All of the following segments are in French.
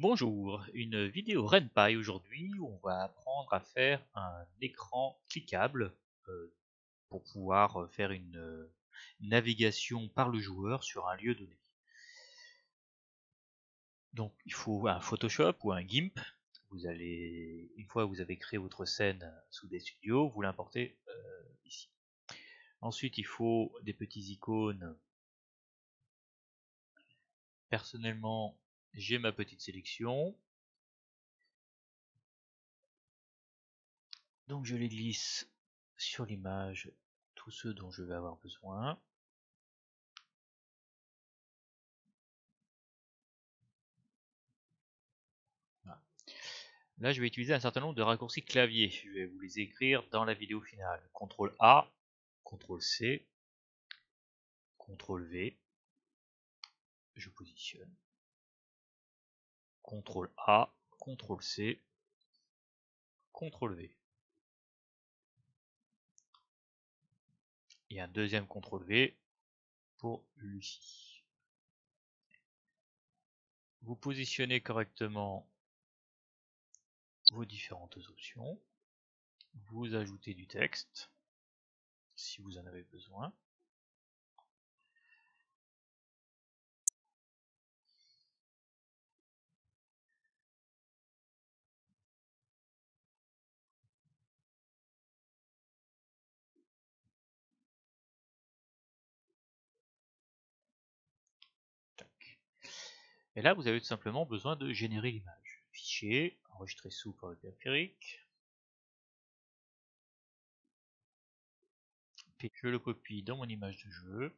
Bonjour, une vidéo RenPy aujourd'hui où on va apprendre à faire un écran cliquable pour pouvoir faire une navigation par le joueur sur un lieu donné. Donc il faut un Photoshop ou un GIMP. Une fois que vous avez créé votre scène sous des studios, vous l'importez ici. Ensuite il faut des petits icônes. Personnellement, j'ai ma petite sélection. Donc je les glisse sur l'image, tous ceux dont je vais avoir besoin. Voilà. Là je vais utiliser un certain nombre de raccourcis clavier. Je vais vous les écrire dans la vidéo finale. CTRL A, CTRL C, CTRL V, je positionne. CTRL A, CTRL C, CTRL V. Et un deuxième CTRL V pour Lucie. Vous positionnez correctement vos différentes options. Vous ajoutez du texte si vous en avez besoin. Et là, vous avez tout simplement besoin de générer l'image. Fichier, enregistrer sous pour le périphérique. Je le copie dans mon image de jeu.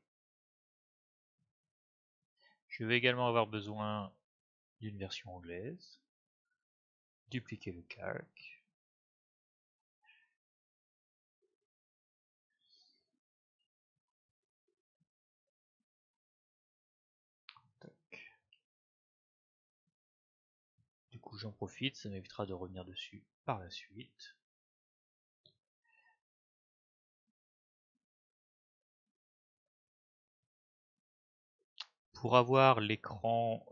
Je vais également avoir besoin d'une version anglaise. Dupliquer le calque. Du coup, j'en profite, ça m'évitera de revenir dessus par la suite. Pour avoir l'écran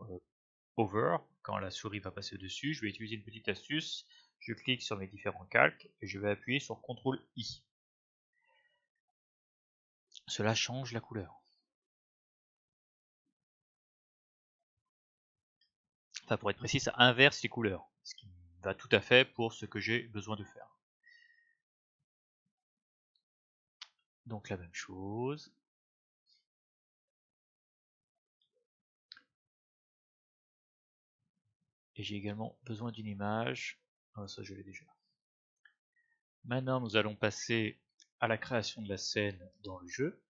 over, quand la souris va passer dessus, je vais utiliser une petite astuce. Je clique sur mes différents calques et je vais appuyer sur CTRL I. Cela change la couleur. Enfin, pour être précis, ça inverse les couleurs, ce qui va tout à fait pour ce que j'ai besoin de faire. Donc la même chose. Et j'ai également besoin d'une image. Ah, ça je l'ai déjà. Maintenant nous allons passer à la création de la scène dans le jeu.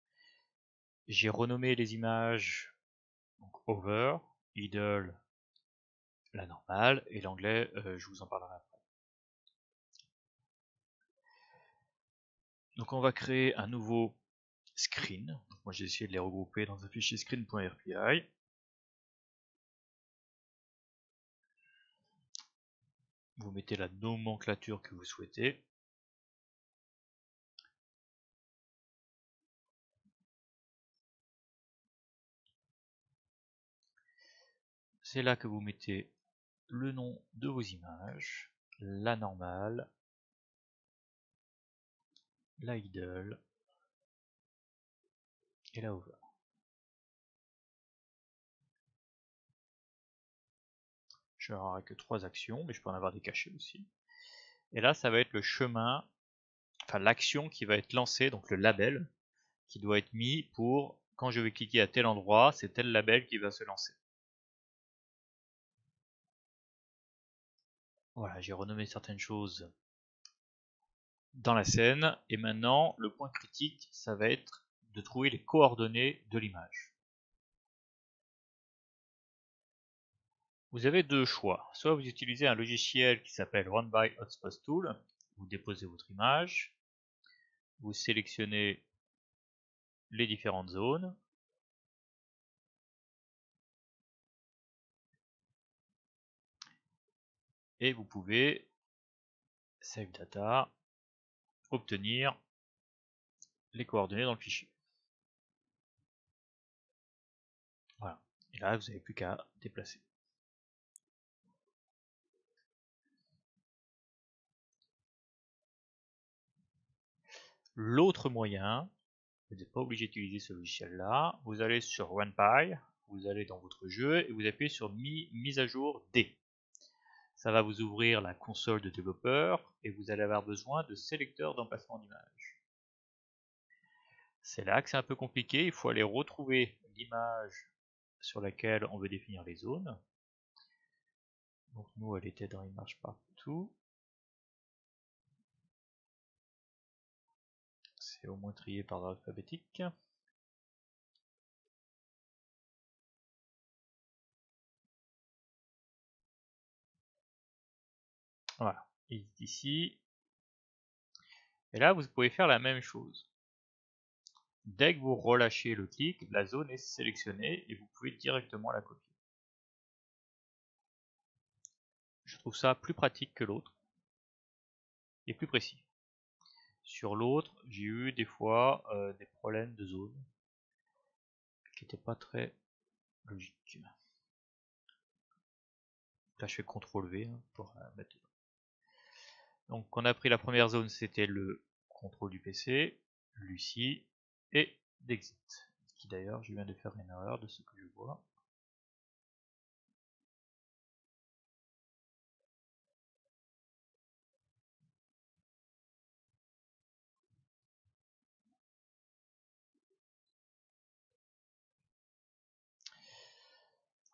J'ai renommé les images donc over, idle, la normale, et l'anglais je vous en parlerai après. Donc on va créer un nouveau screen. Donc moi j'ai essayé de les regrouper dans un fichier screen.rpi. Vous mettez la nomenclature que vous souhaitez. C'est là que vous mettez le nom de vos images, la normale, la idle et la over. Je n'aurai que 3 actions, mais je peux en avoir des cachées aussi. Et là, ça va être le chemin, enfin l'action qui va être lancée, donc le label, qui doit être mis pour, quand je vais cliquer à tel endroit, c'est tel label qui va se lancer. Voilà, j'ai renommé certaines choses dans la scène, et maintenant, le point critique, ça va être de trouver les coordonnées de l'image. Vous avez deux choix. Soit vous utilisez un logiciel qui s'appelle RunBy Hotspot Tool, vous déposez votre image, vous sélectionnez les différentes zones, et vous pouvez Save Data, obtenir les coordonnées dans le fichier. Voilà. Et là, vous n'avez plus qu'à déplacer. L'autre moyen, vous n'êtes pas obligé d'utiliser ce logiciel-là, vous allez sur OnePy, vous allez dans votre jeu et vous appuyez sur mise à jour D. Ça va vous ouvrir la console de développeur et vous allez avoir besoin de sélecteurs d'emplacement d'image. C'est là que c'est un peu compliqué, il faut aller retrouver l'image sur laquelle on veut définir les zones. Donc nous, elle était dans Image Partout. C'est au moins trié par ordre alphabétique. Voilà, il est ici. Et là, vous pouvez faire la même chose. Dès que vous relâchez le clic, la zone est sélectionnée et vous pouvez directement la copier. Je trouve ça plus pratique que l'autre et plus précis. Sur l'autre, j'ai eu des fois des problèmes de zone qui n'étaient pas très logiques. Là, je fais CTRL V pour mettre dedans. Donc, on a pris la première zone, c'était le contrôle du PC, Lucie et d'exit. Qui d'ailleurs, je viens de faire une erreur de ce que je vois.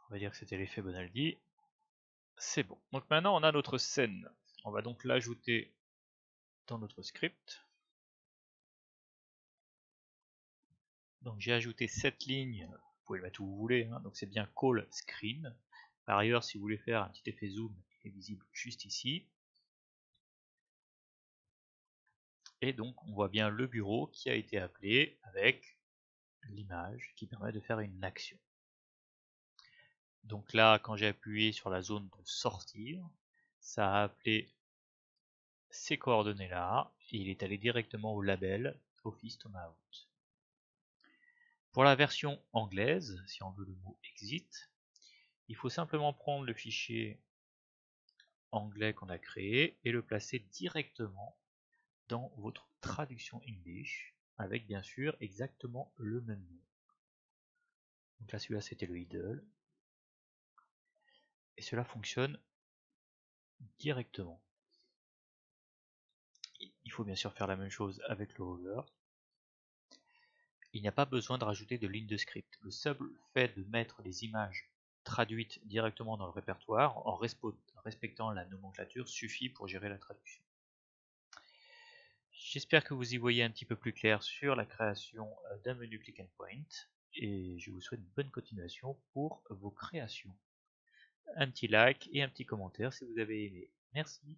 On va dire que c'était l'effet Bonaldi. C'est bon. Donc maintenant, on a notre scène. On va donc l'ajouter dans notre script. Donc j'ai ajouté cette ligne, vous pouvez le mettre où vous voulez, donc c'est bien call screen. Par ailleurs, si vous voulez faire un petit effet zoom, il est visible juste ici. Et donc on voit bien le bureau qui a été appelé avec l'image qui permet de faire une action. Donc là, quand j'ai appuyé sur la zone de sortir, ça a appelé ces coordonnées là, et il est allé directement au label Office Tomahawk. Pour la version anglaise, si on veut le mot exit, il faut simplement prendre le fichier anglais qu'on a créé et le placer directement dans votre traduction English avec bien sûr exactement le même nom. Donc là celui-là c'était le idle et cela fonctionne directement. Il faut bien sûr faire la même chose avec le hover. Il n'y a pas besoin de rajouter de ligne de script. Le seul fait de mettre les images traduites directement dans le répertoire en respectant la nomenclature suffit pour gérer la traduction. J'espère que vous y voyez un petit peu plus clair sur la création d'un menu click and point et je vous souhaite une bonne continuation pour vos créations. Un petit like et un petit commentaire si vous avez aimé. Merci.